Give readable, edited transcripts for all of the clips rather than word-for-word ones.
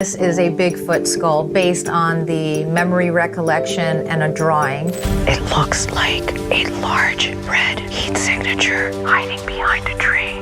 This is a Bigfoot skull based on the memory recollection and a drawing. It looks like a large red heat signature hiding behind a tree.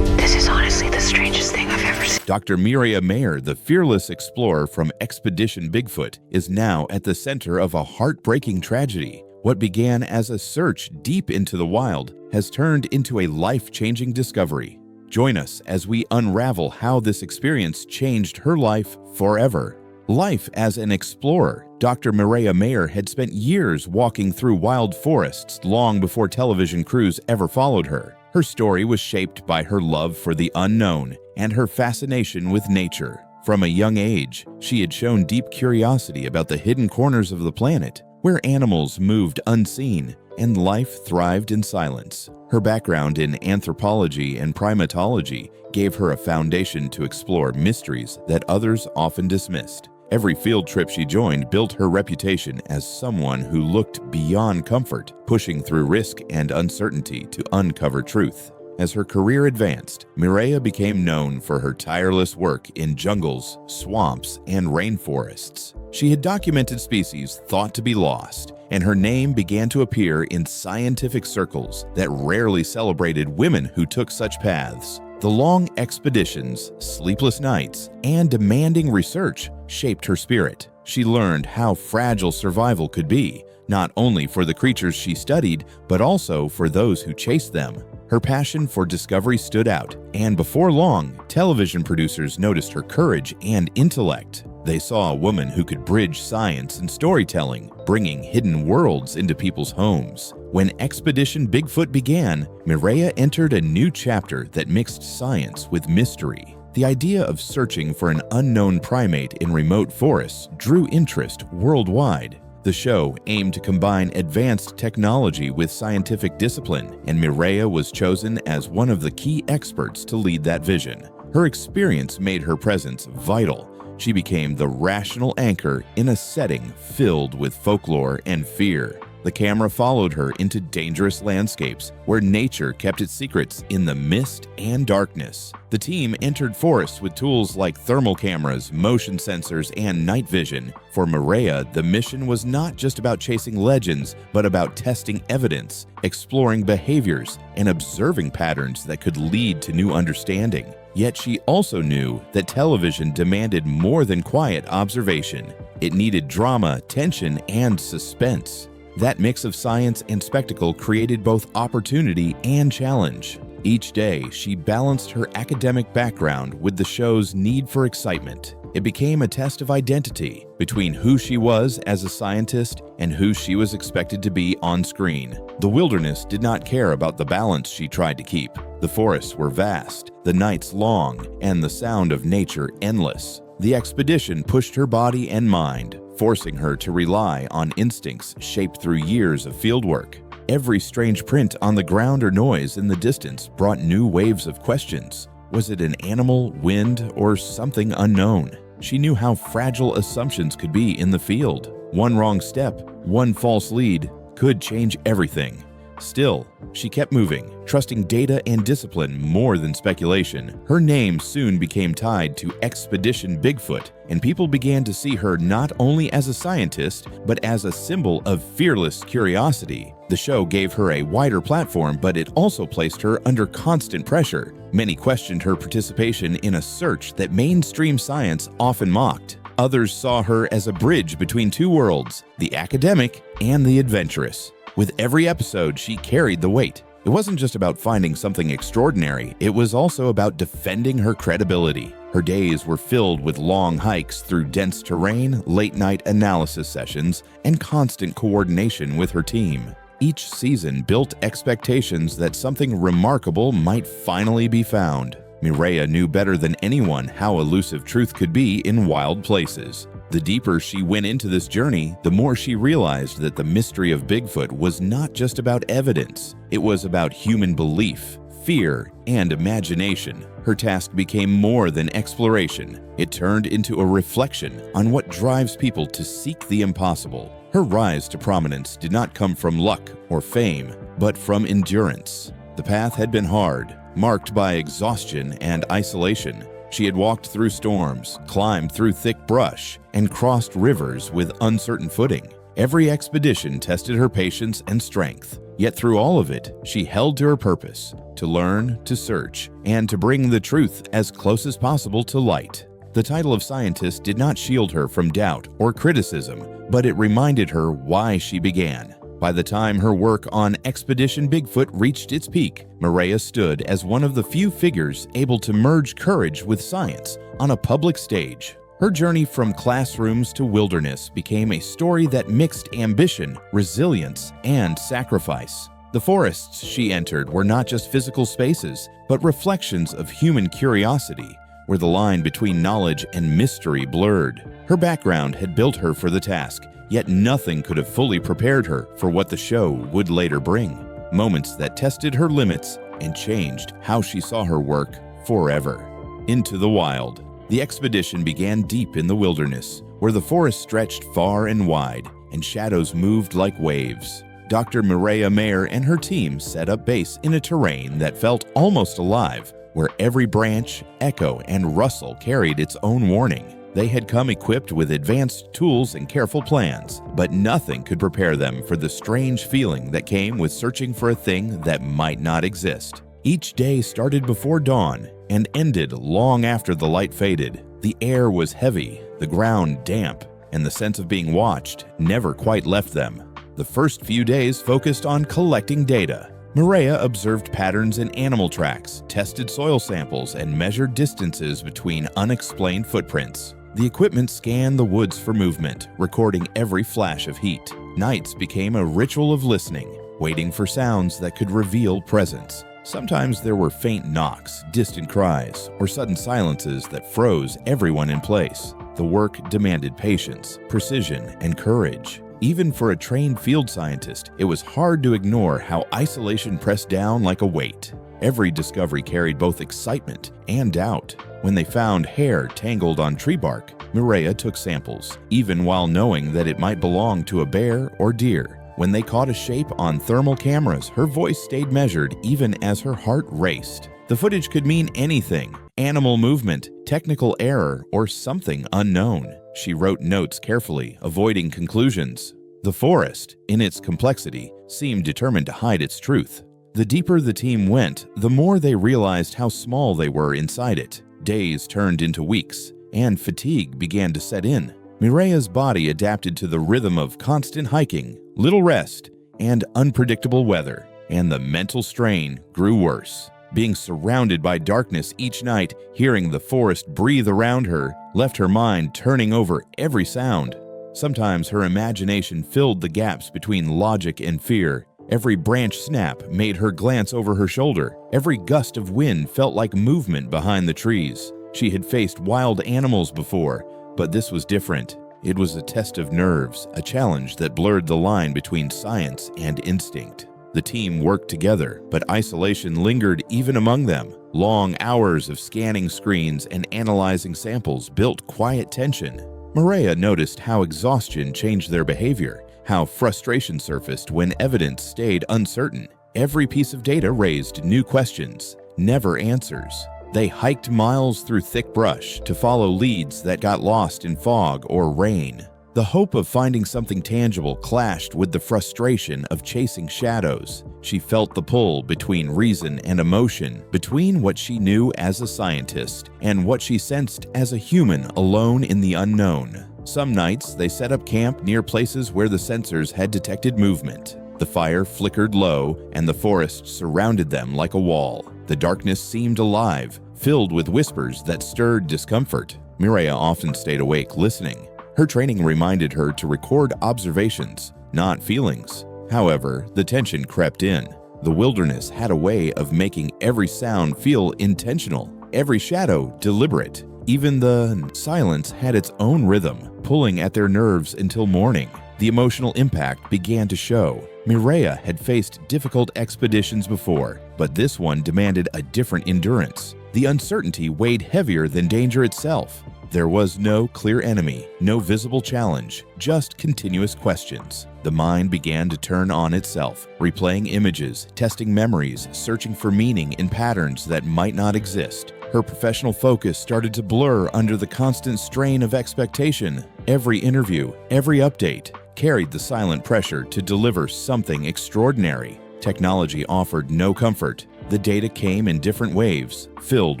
This is honestly the strangest thing I've ever seen. Dr. Mireya Mayor, the fearless explorer from Expedition Bigfoot, is now at the center of a heartbreaking tragedy. What began as a search deep into the wild has turned into a life-changing discovery. Join us as we unravel how this experience changed her life forever. Life as an explorer, Dr. Mireya Mayor had spent years walking through wild forests long before television crews ever followed her. Her story was shaped by her love for the unknown and her fascination with nature. From a young age, she had shown deep curiosity about the hidden corners of the planet, where animals moved unseen and life thrived in silence. Her background in anthropology and primatology gave her a foundation to explore mysteries that others often dismissed. Every field trip she joined built her reputation as someone who looked beyond comfort, pushing through risk and uncertainty to uncover truth. As her career advanced, Mireya became known for her tireless work in jungles, swamps, and rainforests. She had documented species thought to be lost, and her name began to appear in scientific circles that rarely celebrated women who took such paths. The long expeditions, sleepless nights, and demanding research shaped her spirit. She learned how fragile survival could be, not only for the creatures she studied, but also for those who chased them. Her passion for discovery stood out, and before long, television producers noticed her courage and intellect. They saw a woman who could bridge science and storytelling, bringing hidden worlds into people's homes. When Expedition Bigfoot began, Mireya entered a new chapter that mixed science with mystery. The idea of searching for an unknown primate in remote forests drew interest worldwide. The show aimed to combine advanced technology with scientific discipline, and Mireya was chosen as one of the key experts to lead that vision. Her experience made her presence vital. She became the rational anchor in a setting filled with folklore and fear. The camera followed her into dangerous landscapes where nature kept its secrets in the mist and darkness. The team entered forests with tools like thermal cameras, motion sensors, and night vision. For Mireya, the mission was not just about chasing legends, but about testing evidence, exploring behaviors, and observing patterns that could lead to new understanding. Yet she also knew that television demanded more than quiet observation. It needed drama, tension, and suspense. That mix of science and spectacle created both opportunity and challenge. Each day, she balanced her academic background with the show's need for excitement. It became a test of identity between who she was as a scientist and who she was expected to be on screen. The wilderness did not care about the balance she tried to keep. The forests were vast, the nights long, and the sound of nature endless. The expedition pushed her body and mind, forcing her to rely on instincts shaped through years of fieldwork. Every strange print on the ground or noise in the distance brought new waves of questions. Was it an animal, wind, or something unknown? She knew how fragile assumptions could be in the field. One wrong step, one false lead, could change everything. Still, she kept moving, trusting data and discipline more than speculation. Her name soon became tied to Expedition Bigfoot, and people began to see her not only as a scientist, but as a symbol of fearless curiosity. The show gave her a wider platform, but it also placed her under constant pressure. Many questioned her participation in a search that mainstream science often mocked. Others saw her as a bridge between two worlds, the academic and the adventurous. With every episode, she carried the weight. It wasn't just about finding something extraordinary, it was also about defending her credibility. Her days were filled with long hikes through dense terrain, late-night analysis sessions, and constant coordination with her team. Each season built expectations that something remarkable might finally be found. Mireya knew better than anyone how elusive truth could be in wild places. The deeper she went into this journey, the more she realized that the mystery of Bigfoot was not just about evidence. It was about human belief, fear, and imagination. Her task became more than exploration. It turned into a reflection on what drives people to seek the impossible. Her rise to prominence did not come from luck or fame, but from endurance. The path had been hard, marked by exhaustion and isolation. She had walked through storms, climbed through thick brush, and crossed rivers with uncertain footing. Every expedition tested her patience and strength. Yet through all of it, she held to her purpose: to learn, to search, and to bring the truth as close as possible to light. The title of scientist did not shield her from doubt or criticism, but it reminded her why she began. By the time her work on Expedition Bigfoot reached its peak, Mireya stood as one of the few figures able to merge courage with science on a public stage. Her journey from classrooms to wilderness became a story that mixed ambition, resilience, and sacrifice. The forests she entered were not just physical spaces, but reflections of human curiosity, where the line between knowledge and mystery blurred. Her background had built her for the task, yet nothing could have fully prepared her for what the show would later bring. Moments that tested her limits and changed how she saw her work forever. Into the wild. The expedition began deep in the wilderness, where the forest stretched far and wide, and shadows moved like waves. Dr. Mireya Mayor and her team set up base in a terrain that felt almost alive, where every branch, echo, and rustle carried its own warning. They had come equipped with advanced tools and careful plans, but nothing could prepare them for the strange feeling that came with searching for a thing that might not exist. Each day started before dawn and ended long after the light faded. The air was heavy, the ground damp, and the sense of being watched never quite left them. The first few days focused on collecting data. Mireya observed patterns in animal tracks, tested soil samples, and measured distances between unexplained footprints. The equipment scanned the woods for movement, recording every flash of heat. Nights became a ritual of listening, waiting for sounds that could reveal presence. Sometimes there were faint knocks, distant cries, or sudden silences that froze everyone in place. The work demanded patience, precision, and courage. Even for a trained field scientist, it was hard to ignore how isolation pressed down like a weight. Every discovery carried both excitement and doubt. When they found hair tangled on tree bark, Mireya took samples, even while knowing that it might belong to a bear or deer. When they caught a shape on thermal cameras, her voice stayed measured even as her heart raced. The footage could mean anything: animal movement, technical error, or something unknown. She wrote notes carefully, avoiding conclusions. The forest, in its complexity, seemed determined to hide its truth. The deeper the team went, the more they realized how small they were inside it. Days turned into weeks, and fatigue began to set in. Mireya's body adapted to the rhythm of constant hiking, little rest, and unpredictable weather, and the mental strain grew worse. Being surrounded by darkness each night, hearing the forest breathe around her, left her mind turning over every sound. Sometimes her imagination filled the gaps between logic and fear. Every branch snap made her glance over her shoulder. Every gust of wind felt like movement behind the trees. She had faced wild animals before, but this was different. It was a test of nerves, a challenge that blurred the line between science and instinct. The team worked together, but isolation lingered even among them. Long hours of scanning screens and analyzing samples built quiet tension. Mireya noticed how exhaustion changed their behavior, how frustration surfaced when evidence stayed uncertain. Every piece of data raised new questions, never answers. They hiked miles through thick brush to follow leads that got lost in fog or rain. The hope of finding something tangible clashed with the frustration of chasing shadows. She felt the pull between reason and emotion, between what she knew as a scientist and what she sensed as a human alone in the unknown. Some nights, they set up camp near places where the sensors had detected movement. The fire flickered low, and the forest surrounded them like a wall. The darkness seemed alive, filled with whispers that stirred discomfort. Mireya often stayed awake listening. Her training reminded her to record observations, not feelings. However, the tension crept in. The wilderness had a way of making every sound feel intentional, every shadow deliberate. Even the silence had its own rhythm, pulling at their nerves until morning. The emotional impact began to show. Mireya had faced difficult expeditions before, but this one demanded a different endurance. The uncertainty weighed heavier than danger itself. There was no clear enemy, no visible challenge, just continuous questions. The mind began to turn on itself, replaying images, testing memories, searching for meaning in patterns that might not exist. Her professional focus started to blur under the constant strain of expectation. Every interview, every update, carried the silent pressure to deliver something extraordinary. Technology offered no comfort. The data came in different waves, filled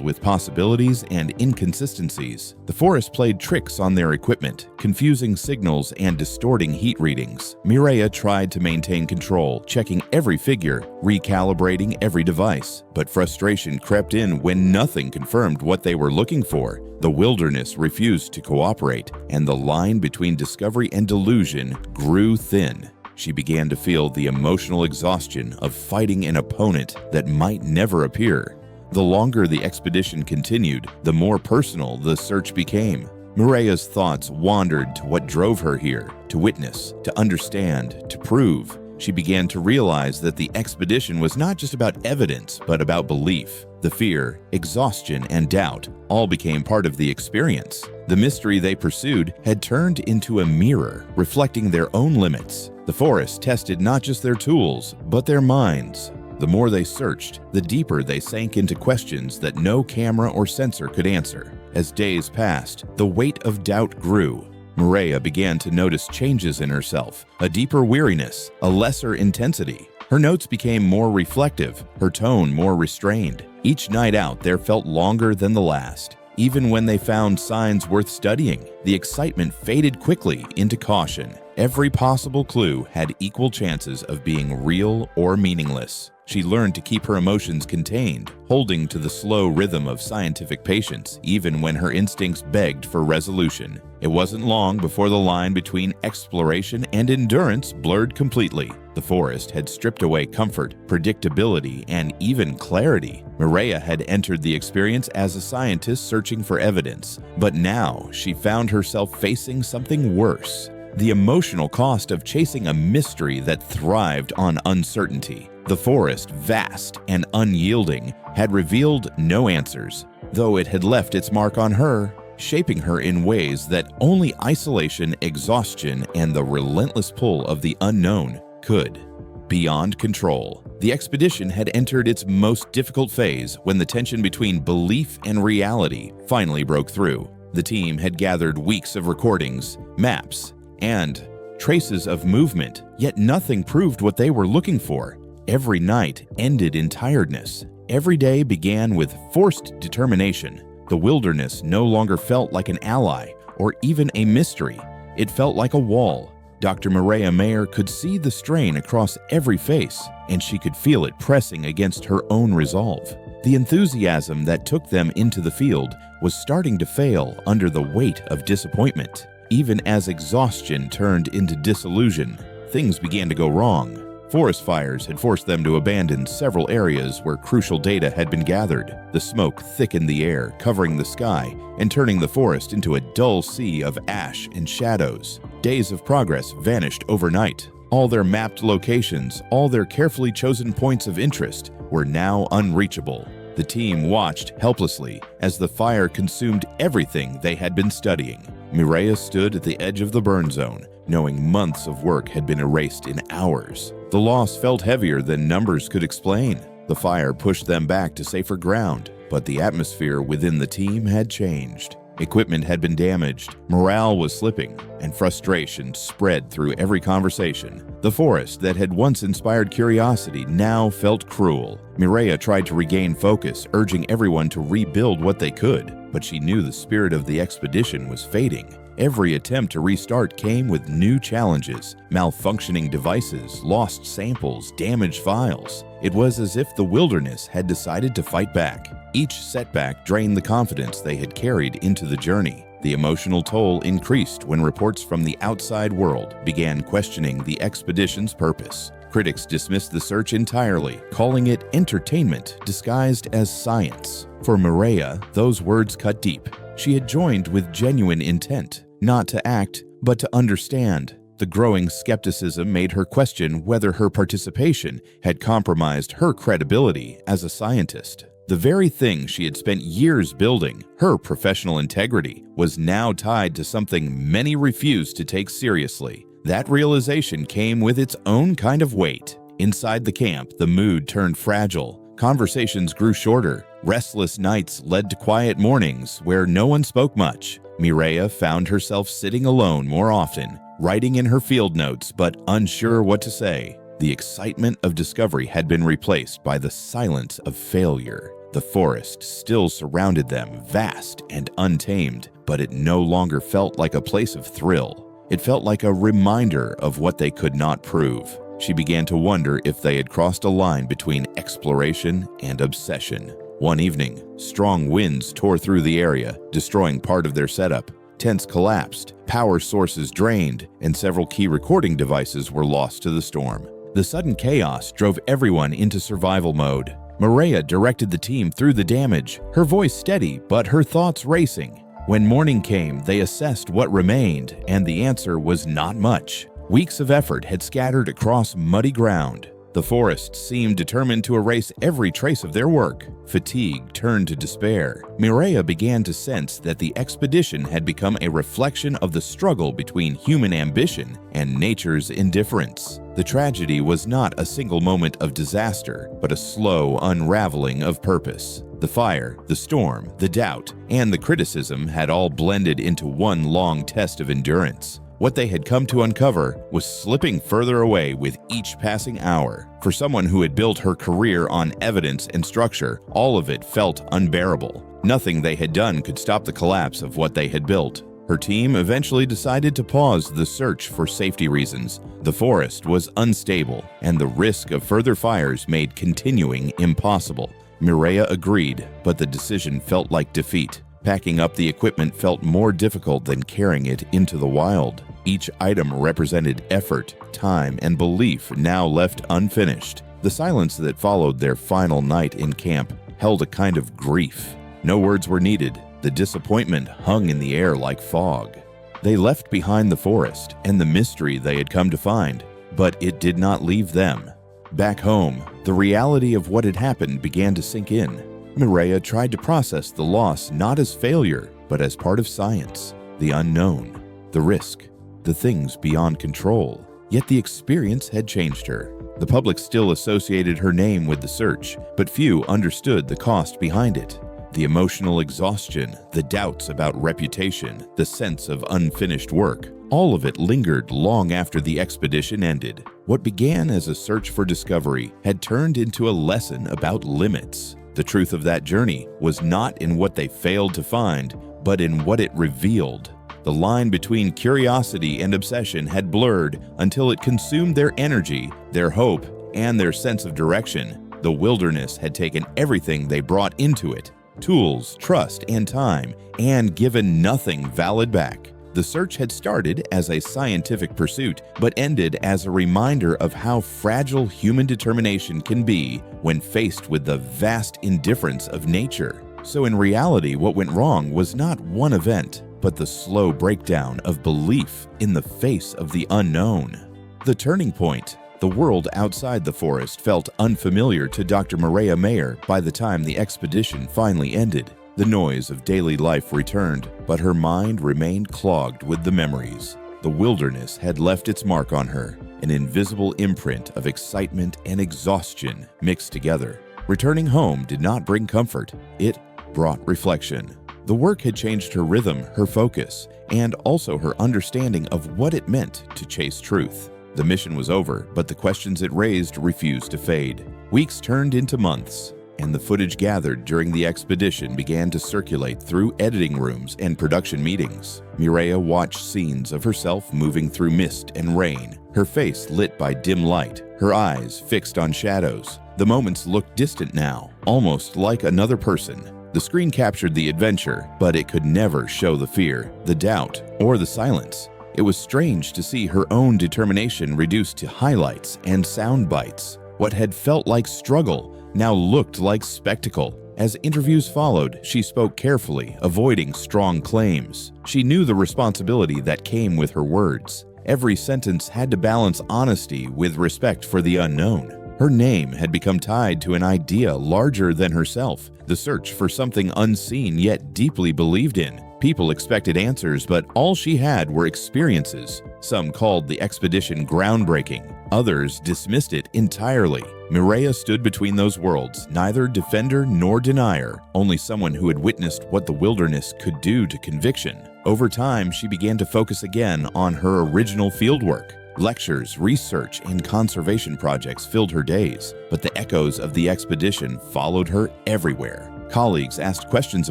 with possibilities and inconsistencies. The forest played tricks on their equipment, confusing signals and distorting heat readings. Mireya tried to maintain control, checking every figure, recalibrating every device. But frustration crept in when nothing confirmed what they were looking for. The wilderness refused to cooperate, and the line between discovery and delusion grew thin. She began to feel the emotional exhaustion of fighting an opponent that might never appear. The longer the expedition continued, the more personal the search became. Mireya's thoughts wandered to what drove her here, to witness, to understand, to prove. She began to realize that the expedition was not just about evidence, but about belief. The fear, exhaustion, and doubt all became part of the experience. The mystery they pursued had turned into a mirror, reflecting their own limits. The forest tested not just their tools, but their minds. The more they searched, the deeper they sank into questions that no camera or sensor could answer. As days passed, the weight of doubt grew. Mireya began to notice changes in herself, a deeper weariness, a lesser intensity. Her notes became more reflective, her tone more restrained. Each night out there felt longer than the last. Even when they found signs worth studying, the excitement faded quickly into caution. Every possible clue had equal chances of being real or meaningless. She learned to keep her emotions contained, holding to the slow rhythm of scientific patience, even when her instincts begged for resolution. It wasn't long before the line between exploration and endurance blurred completely. The forest had stripped away comfort, predictability, and even clarity. Mireya had entered the experience as a scientist searching for evidence, but now she found herself facing something worse. The emotional cost of chasing a mystery that thrived on uncertainty. The forest, vast and unyielding, had revealed no answers, though it had left its mark on her, shaping her in ways that only isolation, exhaustion, and the relentless pull of the unknown could. Beyond control, the expedition had entered its most difficult phase when the tension between belief and reality finally broke through. The team had gathered weeks of recordings, maps, and traces of movement, yet nothing proved what they were looking for. Every night ended in tiredness. Every day began with forced determination. The wilderness no longer felt like an ally or even a mystery. It felt like a wall. Dr. Mireya Mayor could see the strain across every face, and she could feel it pressing against her own resolve. The enthusiasm that took them into the field was starting to fail under the weight of disappointment. Even as exhaustion turned into disillusion, things began to go wrong. Forest fires had forced them to abandon several areas where crucial data had been gathered. The smoke thickened the air, covering the sky and turning the forest into a dull sea of ash and shadows. Days of progress vanished overnight. All their mapped locations, all their carefully chosen points of interest were now unreachable. The team watched helplessly as the fire consumed everything they had been studying. Mireya stood at the edge of the burn zone, knowing months of work had been erased in hours. The loss felt heavier than numbers could explain. The fire pushed them back to safer ground, but the atmosphere within the team had changed. Equipment had been damaged, morale was slipping, and frustration spread through every conversation. The forest that had once inspired curiosity now felt cruel. Mireya tried to regain focus, urging everyone to rebuild what they could, but she knew the spirit of the expedition was fading. Every attempt to restart came with new challenges: malfunctioning devices, lost samples, damaged files. It was as if the wilderness had decided to fight back. Each setback drained the confidence they had carried into the journey. The emotional toll increased when reports from the outside world began questioning the expedition's purpose. Critics dismissed the search entirely, calling it entertainment disguised as science. For Mireya, those words cut deep. She had joined with genuine intent, not to act, but to understand. The growing skepticism made her question whether her participation had compromised her credibility as a scientist. The very thing she had spent years building, her professional integrity, was now tied to something many refused to take seriously. That realization came with its own kind of weight. Inside the camp, the mood turned fragile. Conversations grew shorter. Restless nights led to quiet mornings where no one spoke much. Mireya found herself sitting alone more often, writing in her field notes but unsure what to say. The excitement of discovery had been replaced by the silence of failure. The forest still surrounded them, vast and untamed, but it no longer felt like a place of thrill. It felt like a reminder of what they could not prove. She began to wonder if they had crossed a line between exploration and obsession. One evening, strong winds tore through the area, destroying part of their setup. Tents collapsed, power sources drained, and several key recording devices were lost to the storm. The sudden chaos drove everyone into survival mode. Mireya directed the team through the damage, her voice steady but her thoughts racing. When morning came, they assessed what remained, and the answer was not much. Weeks of effort had scattered across muddy ground. The forest seemed determined to erase every trace of their work. Fatigue turned to despair. Mireya began to sense that the expedition had become a reflection of the struggle between human ambition and nature's indifference. The tragedy was not a single moment of disaster, but a slow unraveling of purpose. The fire, the storm, the doubt, and the criticism had all blended into one long test of endurance. What they had come to uncover was slipping further away with each passing hour. For someone who had built her career on evidence and structure, all of it felt unbearable. Nothing they had done could stop the collapse of what they had built. Her team eventually decided to pause the search for safety reasons. The forest was unstable, and the risk of further fires made continuing impossible. Mireya agreed, but the decision felt like defeat. Packing up the equipment felt more difficult than carrying it into the wild. Each item represented effort, time, and belief now left unfinished. The silence that followed their final night in camp held a kind of grief. No words were needed. The disappointment hung in the air like fog. They left behind the forest and the mystery they had come to find, but it did not leave them. Back home, the reality of what had happened began to sink in. Mireya tried to process the loss not as failure, but as part of science, the unknown, the risk, the things beyond control. Yet the experience had changed her. The public still associated her name with the search, but few understood the cost behind it. The emotional exhaustion, the doubts about reputation, the sense of unfinished work, all of it lingered long after the expedition ended. What began as a search for discovery had turned into a lesson about limits. The truth of that journey was not in what they failed to find, but in what it revealed. The line between curiosity and obsession had blurred until it consumed their energy, their hope, and their sense of direction. The wilderness had taken everything they brought into it: tools, trust, and time, and given nothing valid back. The search had started as a scientific pursuit, but ended as a reminder of how fragile human determination can be when faced with the vast indifference of nature. So in reality, what went wrong was not one event, but the slow breakdown of belief in the face of the unknown. The turning point. The world outside the forest felt unfamiliar to Dr. Mireya Mayor by the time the expedition finally ended. The noise of daily life returned, but her mind remained clogged with the memories. The wilderness had left its mark on her, an invisible imprint of excitement and exhaustion mixed together. Returning home did not bring comfort, it brought reflection. The work had changed her rhythm, her focus, and also her understanding of what it meant to chase truth. The mission was over, but the questions it raised refused to fade. Weeks turned into months, and the footage gathered during the expedition began to circulate through editing rooms and production meetings. Mireya watched scenes of herself moving through mist and rain, her face lit by dim light, her eyes fixed on shadows. The moments looked distant now, almost like another person. The screen captured the adventure, but it could never show the fear, the doubt, or the silence. It was strange to see her own determination reduced to highlights and sound bites. What had felt like struggle now looked like spectacle. As interviews followed, she spoke carefully, avoiding strong claims. She knew the responsibility that came with her words. Every sentence had to balance honesty with respect for the unknown. Her name had become tied to an idea larger than herself, the search for something unseen yet deeply believed in. People expected answers, but all she had were experiences. Some called the expedition groundbreaking. Others dismissed it entirely. Mireya stood between those worlds, neither defender nor denier, only someone who had witnessed what the wilderness could do to conviction. Over time, she began to focus again on her original fieldwork. Lectures, research, and conservation projects filled her days, but the echoes of the expedition followed her everywhere. Colleagues asked questions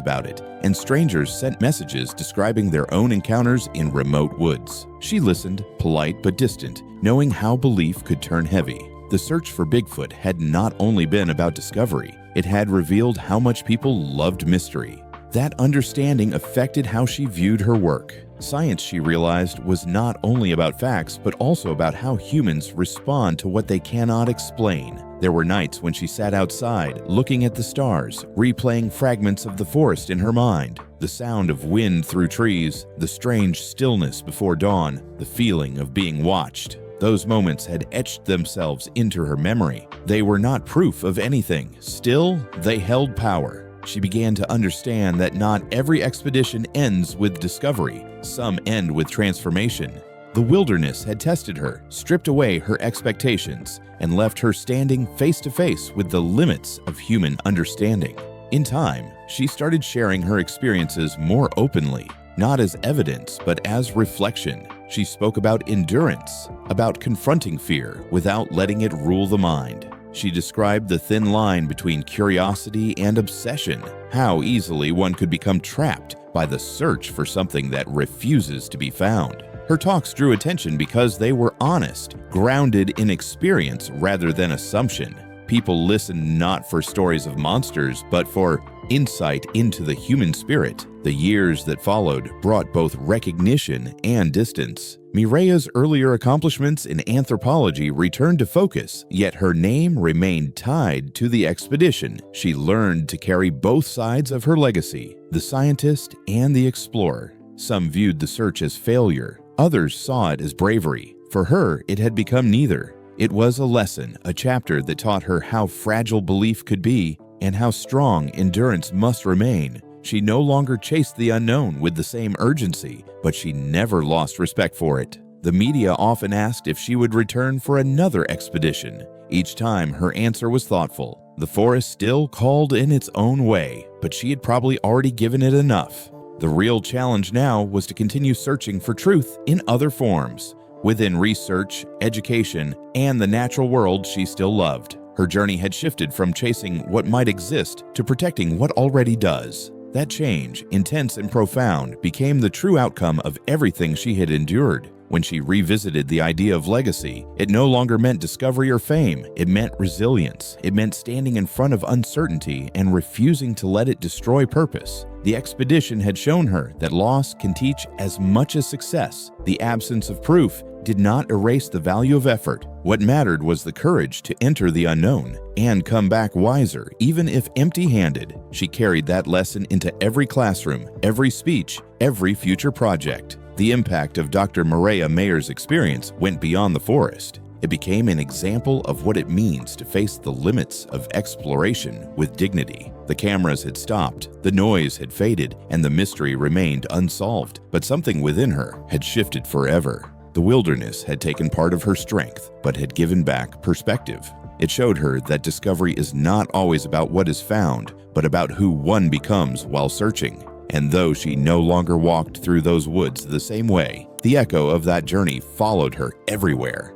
about it, and strangers sent messages describing their own encounters in remote woods. She listened, polite but distant, knowing how belief could turn heavy. The search for Bigfoot had not only been about discovery, it had revealed how much people loved mystery. That understanding affected how she viewed her work. Science, she realized, was not only about facts, but also about how humans respond to what they cannot explain. There were nights when she sat outside, looking at the stars, replaying fragments of the forest in her mind. The sound of wind through trees, the strange stillness before dawn, the feeling of being watched. Those moments had etched themselves into her memory. They were not proof of anything. Still, they held power. She began to understand that not every expedition ends with discovery. Some end with transformation. The wilderness had tested her, stripped away her expectations, and left her standing face to face with the limits of human understanding. In time, she started sharing her experiences more openly, not as evidence, but as reflection. She spoke about endurance, about confronting fear without letting it rule the mind. She described the thin line between curiosity and obsession, how easily one could become trapped by the search for something that refuses to be found. Her talks drew attention because they were honest, grounded in experience rather than assumption. People listened not for stories of monsters, but for insight into the human spirit. The years that followed brought both recognition and distance. Mireya's earlier accomplishments in anthropology returned to focus, yet her name remained tied to the expedition. She learned to carry both sides of her legacy, the scientist and the explorer. Some viewed the search as failure, others saw it as bravery. For her, it had become neither. It was a lesson, a chapter that taught her how fragile belief could be and how strong endurance must remain. She no longer chased the unknown with the same urgency, but she never lost respect for it. The media often asked if she would return for another expedition. Each time, her answer was thoughtful. The forest still called in its own way, but she had probably already given it enough. The real challenge now was to continue searching for truth in other forms, within research, education, and the natural world she still loved. Her journey had shifted from chasing what might exist to protecting what already does. That change, intense and profound, became the true outcome of everything she had endured. When she revisited the idea of legacy, it no longer meant discovery or fame. It meant resilience. It meant standing in front of uncertainty and refusing to let it destroy purpose. The expedition had shown her that loss can teach as much as success. The absence of proof did not erase the value of effort. What mattered was the courage to enter the unknown and come back wiser, even if empty-handed. She carried that lesson into every classroom, every speech, every future project. The impact of Dr. Mireya Mayor's experience went beyond the forest. It became an example of what it means to face the limits of exploration with dignity. The cameras had stopped, the noise had faded, and the mystery remained unsolved. But something within her had shifted forever. The wilderness had taken part of her strength, but had given back perspective. It showed her that discovery is not always about what is found, but about who one becomes while searching. And though she no longer walked through those woods the same way, the echo of that journey followed her everywhere.